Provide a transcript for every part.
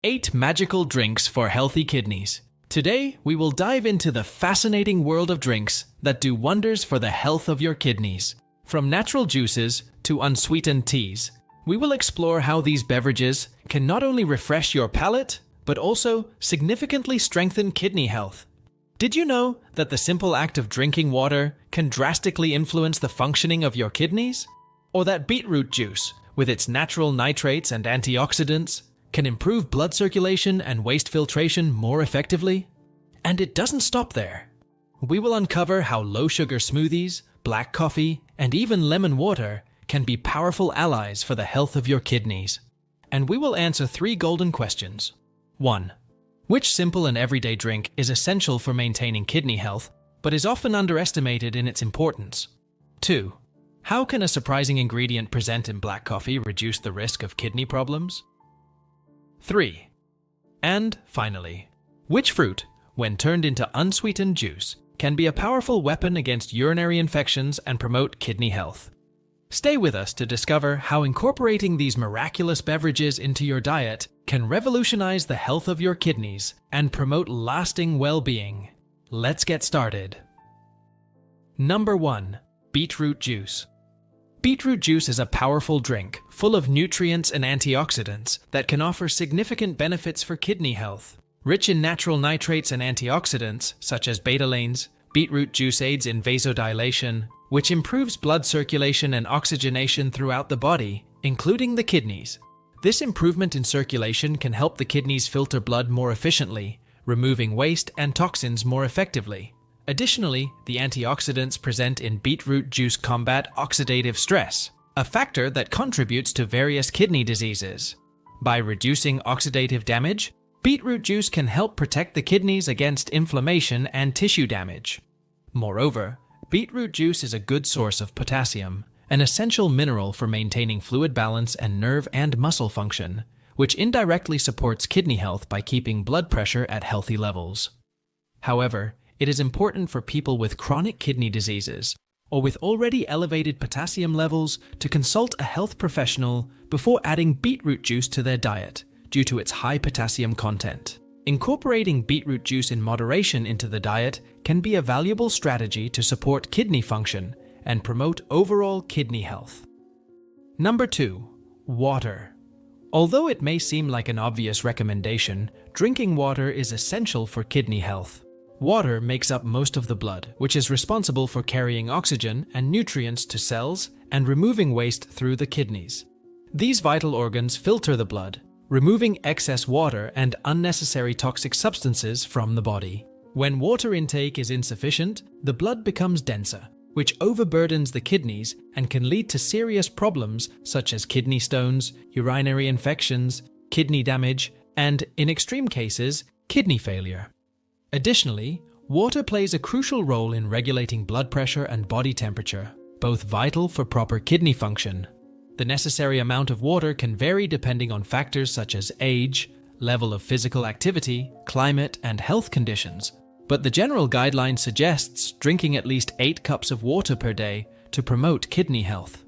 8 magical drinks for healthy kidneys. Today, we will dive into the fascinating world of drinks that do wonders for the health of your kidneys. From natural juices to unsweetened teas, we will explore how these beverages can not only refresh your palate, but also significantly strengthen kidney health. Did you know that the simple act of drinking water can drastically influence the functioning of your kidneys? Or that beetroot juice, with its natural nitrates and antioxidants, can improve blood circulation and waste filtration more effectively? And it doesn't stop there. We will uncover how low-sugar smoothies, black coffee, and even lemon water can be powerful allies for the health of your kidneys. And we will answer 3 golden questions. 1. Which simple and everyday drink is essential for maintaining kidney health, but is often underestimated in its importance? 2. How can a surprising ingredient present in black coffee reduce the risk of kidney problems? 3. And finally, which fruit, when turned into unsweetened juice, can be a powerful weapon against urinary infections and promote kidney health? Stay with us to discover how incorporating these miraculous beverages into your diet can revolutionize the health of your kidneys and promote lasting well-being. Let's get started. Number 1. Beetroot juice. Beetroot juice is a powerful drink full of nutrients and antioxidants that can offer significant benefits for kidney health. Rich in natural nitrates and antioxidants, such as betalains, beetroot juice aids in vasodilation, which improves blood circulation and oxygenation throughout the body, including the kidneys. This improvement in circulation can help the kidneys filter blood more efficiently, removing waste and toxins more effectively. Additionally, the antioxidants present in beetroot juice combat oxidative stress, a factor that contributes to various kidney diseases. By reducing oxidative damage, beetroot juice can help protect the kidneys against inflammation and tissue damage. Moreover, beetroot juice is a good source of potassium, an essential mineral for maintaining fluid balance and nerve and muscle function, which indirectly supports kidney health by keeping blood pressure at healthy levels. However, it is important for people with chronic kidney diseases or with already elevated potassium levels to consult a health professional before adding beetroot juice to their diet due to its high potassium content. Incorporating beetroot juice in moderation into the diet can be a valuable strategy to support kidney function and promote overall kidney health. Number 2. Water. Although it may seem like an obvious recommendation, drinking water is essential for kidney health. Water makes up most of the blood, which is responsible for carrying oxygen and nutrients to cells and removing waste through the kidneys. These vital organs filter the blood, removing excess water and unnecessary toxic substances from the body. When water intake is insufficient, the blood becomes denser, which overburdens the kidneys and can lead to serious problems such as kidney stones, urinary infections, kidney damage, and, in extreme cases, kidney failure. Additionally, water plays a crucial role in regulating blood pressure and body temperature, both vital for proper kidney function. The necessary amount of water can vary depending on factors such as age, level of physical activity, climate, and health conditions, but the general guideline suggests drinking at least 8 cups of water per day to promote kidney health.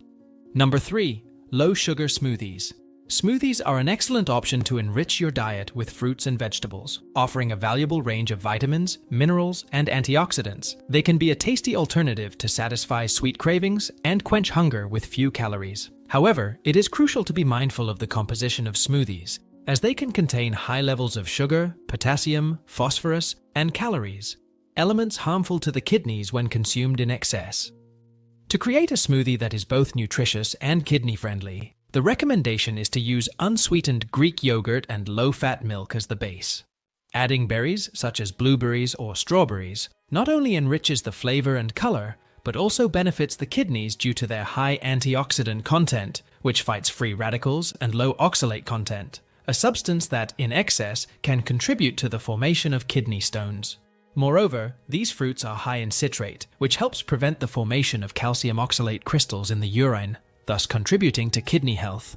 Number 3. Low-sugar smoothies. Smoothies are an excellent option to enrich your diet with fruits and vegetables, offering a valuable range of vitamins, minerals, and antioxidants. They can be a tasty alternative to satisfy sweet cravings and quench hunger with few calories. However, it is crucial to be mindful of the composition of smoothies, as they can contain high levels of sugar, potassium, phosphorus, and calories, elements harmful to the kidneys when consumed in excess. To create a smoothie that is both nutritious and kidney-friendly, the recommendation is to use unsweetened Greek yogurt and low-fat milk as the base. Adding berries, such as blueberries or strawberries, not only enriches the flavor and color, but also benefits the kidneys due to their high antioxidant content, which fights free radicals, and low oxalate content, a substance that, in excess, can contribute to the formation of kidney stones. Moreover, these fruits are high in citrate, which helps prevent the formation of calcium oxalate crystals in the urine, thus contributing to kidney health.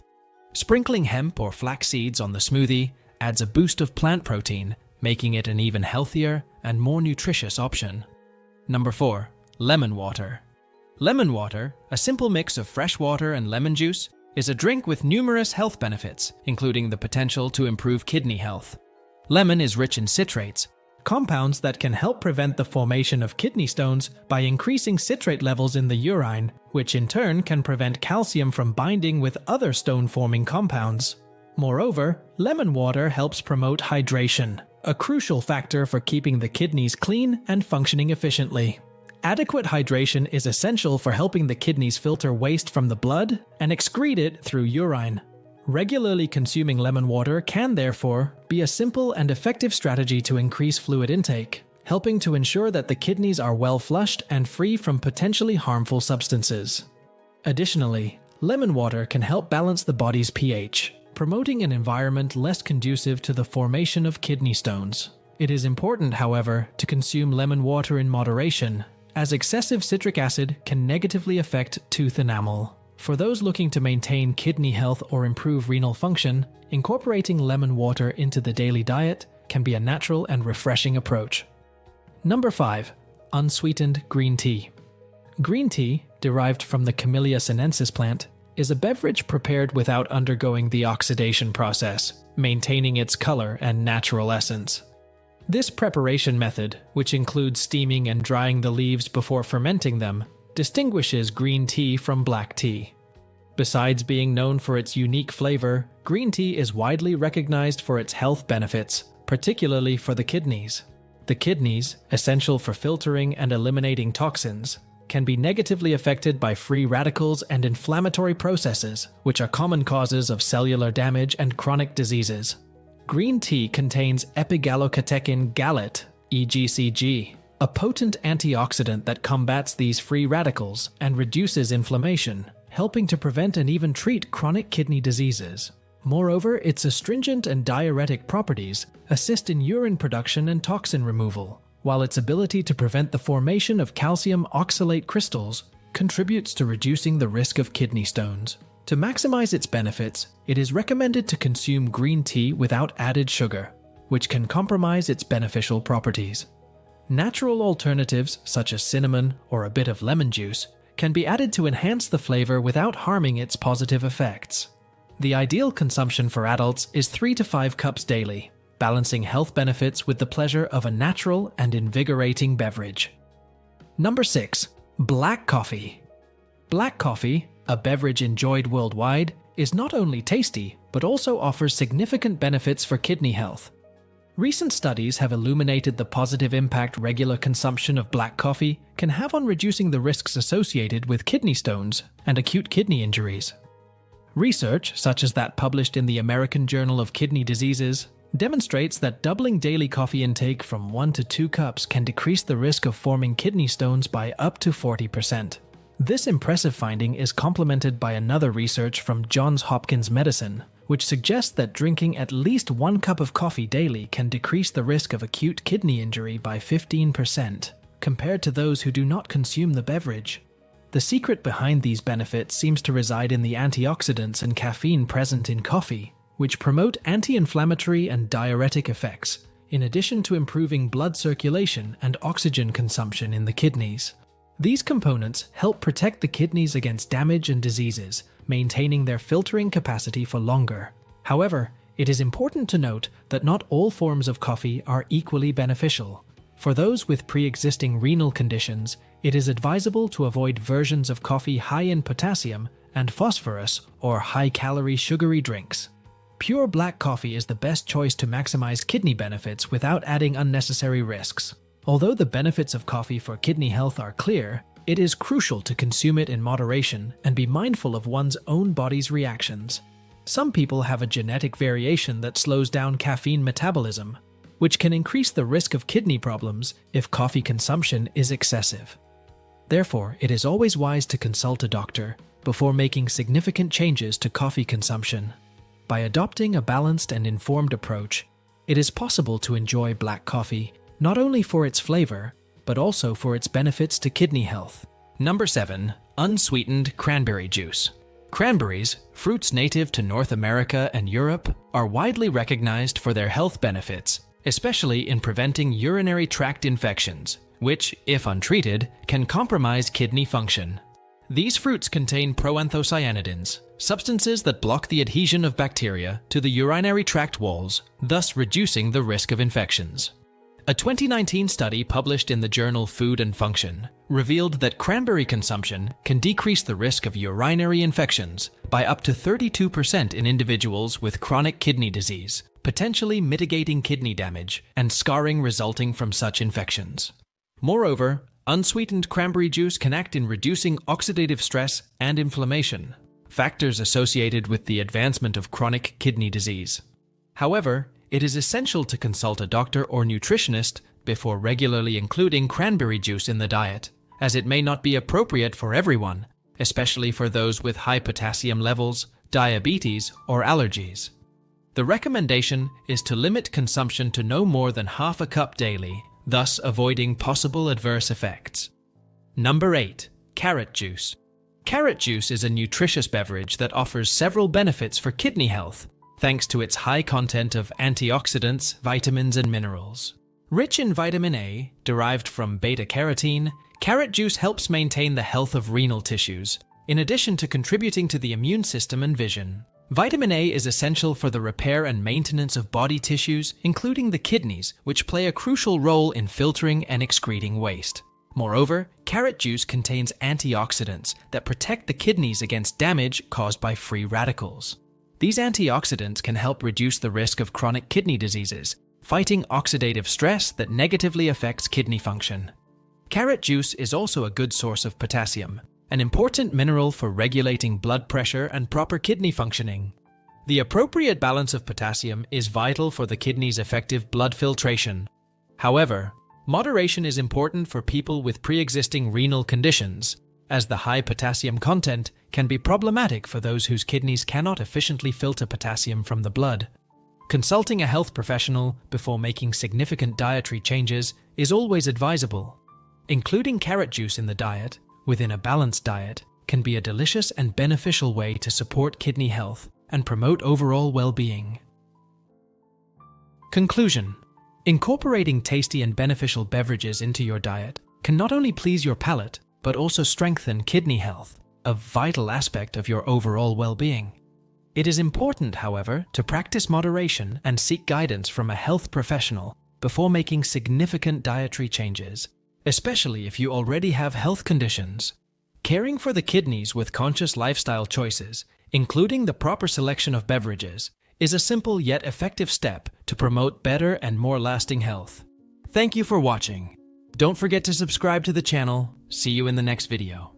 Sprinkling hemp or flax seeds on the smoothie adds a boost of plant protein, making it an even healthier and more nutritious option. Number 4. Lemon water. Lemon water, a simple mix of fresh water and lemon juice, is a drink with numerous health benefits, including the potential to improve kidney health. Lemon is rich in citrates, compounds that can help prevent the formation of kidney stones by increasing citrate levels in the urine, which in turn can prevent calcium from binding with other stone-forming compounds. Moreover, lemon water helps promote hydration, a crucial factor for keeping the kidneys clean and functioning efficiently. Adequate hydration is essential for helping the kidneys filter waste from the blood and excrete it through urine. Regularly consuming lemon water can, therefore, be a simple and effective strategy to increase fluid intake, helping to ensure that the kidneys are well flushed and free from potentially harmful substances. Additionally, lemon water can help balance the body's pH, promoting an environment less conducive to the formation of kidney stones. It is important, however, to consume lemon water in moderation, as excessive citric acid can negatively affect tooth enamel. For those looking to maintain kidney health or improve renal function, incorporating lemon water into the daily diet can be a natural and refreshing approach. Number 5. Unsweetened green tea. Green tea, derived from the Camellia sinensis plant, is a beverage prepared without undergoing the oxidation process, maintaining its color and natural essence. This preparation method, which includes steaming and drying the leaves before fermenting them, distinguishes green tea from black tea. Besides being known for its unique flavor, green tea is widely recognized for its health benefits, particularly for the kidneys. The kidneys, essential for filtering and eliminating toxins, can be negatively affected by free radicals and inflammatory processes, which are common causes of cellular damage and chronic diseases. Green tea contains epigallocatechin gallate, EGCG, a potent antioxidant that combats these free radicals and reduces inflammation, helping to prevent and even treat chronic kidney diseases. Moreover, its astringent and diuretic properties assist in urine production and toxin removal, while its ability to prevent the formation of calcium oxalate crystals contributes to reducing the risk of kidney stones. To maximize its benefits, it is recommended to consume green tea without added sugar, which can compromise its beneficial properties. Natural alternatives, such as cinnamon or a bit of lemon juice, can be added to enhance the flavor without harming its positive effects. The ideal consumption for adults is 3 to 5 cups daily, balancing health benefits with the pleasure of a natural and invigorating beverage. Number 6. Black coffee. Black coffee, a beverage enjoyed worldwide, is not only tasty, but also offers significant benefits for kidney health. Recent studies have illuminated the positive impact regular consumption of black coffee can have on reducing the risks associated with kidney stones and acute kidney injuries. Research, such as that published in the American Journal of Kidney Diseases, demonstrates that doubling daily coffee intake from 1 to 2 cups can decrease the risk of forming kidney stones by up to 40%. This impressive finding is complemented by another research from Johns Hopkins Medicine, which suggests that drinking at least 1 cup of coffee daily can decrease the risk of acute kidney injury by 15%, compared to those who do not consume the beverage. The secret behind these benefits seems to reside in the antioxidants and caffeine present in coffee, which promote anti-inflammatory and diuretic effects, in addition to improving blood circulation and oxygen consumption in the kidneys. These components help protect the kidneys against damage and diseases, maintaining their filtering capacity for longer. However, it is important to note that not all forms of coffee are equally beneficial. For those with pre-existing renal conditions, it is advisable to avoid versions of coffee high in potassium and phosphorus or high-calorie sugary drinks. Pure black coffee is the best choice to maximize kidney benefits without adding unnecessary risks. Although the benefits of coffee for kidney health are clear, it is crucial to consume it in moderation and be mindful of one's own body's reactions. Some people have a genetic variation that slows down caffeine metabolism, which can increase the risk of kidney problems if coffee consumption is excessive. Therefore, it is always wise to consult a doctor before making significant changes to coffee consumption. By adopting a balanced and informed approach, it is possible to enjoy black coffee not only for its flavor, but also for its benefits to kidney health. Number 7. Unsweetened cranberry juice. Cranberries, fruits native to North America and Europe, are widely recognized for their health benefits, especially in preventing urinary tract infections, which, if untreated, can compromise kidney function. These fruits contain proanthocyanidins, substances that block the adhesion of bacteria to the urinary tract walls, thus reducing the risk of infections. A 2019 study published in the journal Food and Function revealed that cranberry consumption can decrease the risk of urinary infections by up to 32% in individuals with chronic kidney disease, potentially mitigating kidney damage and scarring resulting from such infections. Moreover, unsweetened cranberry juice can act in reducing oxidative stress and inflammation, factors associated with the advancement of chronic kidney disease. However, it is essential to consult a doctor or nutritionist before regularly including cranberry juice in the diet, as it may not be appropriate for everyone, especially for those with high potassium levels, diabetes, or allergies. The recommendation is to limit consumption to no more than half a cup daily, thus avoiding possible adverse effects. Number 8. Carrot juice. Carrot juice is a nutritious beverage that offers several benefits for kidney health, thanks to its high content of antioxidants, vitamins, and minerals. Rich in vitamin A, derived from beta-carotene, carrot juice helps maintain the health of renal tissues, in addition to contributing to the immune system and vision. Vitamin A is essential for the repair and maintenance of body tissues, including the kidneys, which play a crucial role in filtering and excreting waste. Moreover, carrot juice contains antioxidants that protect the kidneys against damage caused by free radicals. These antioxidants can help reduce the risk of chronic kidney diseases, fighting oxidative stress that negatively affects kidney function. Carrot juice is also a good source of potassium, an important mineral for regulating blood pressure and proper kidney functioning. The appropriate balance of potassium is vital for the kidney's effective blood filtration. However, moderation is important for people with pre-existing renal conditions, as the high potassium content can be problematic for those whose kidneys cannot efficiently filter potassium from the blood. Consulting a health professional before making significant dietary changes is always advisable. Including carrot juice in the diet, within a balanced diet, can be a delicious and beneficial way to support kidney health and promote overall well-being. Conclusion: incorporating tasty and beneficial beverages into your diet can not only please your palate, but also strengthen kidney health, a vital aspect of your overall well-being. It is important, however, to practice moderation and seek guidance from a health professional before making significant dietary changes, especially if you already have health conditions. Caring for the kidneys with conscious lifestyle choices, including the proper selection of beverages, is a simple yet effective step to promote better and more lasting health. Thank you for watching. Don't forget to subscribe to the channel. See you in the next video.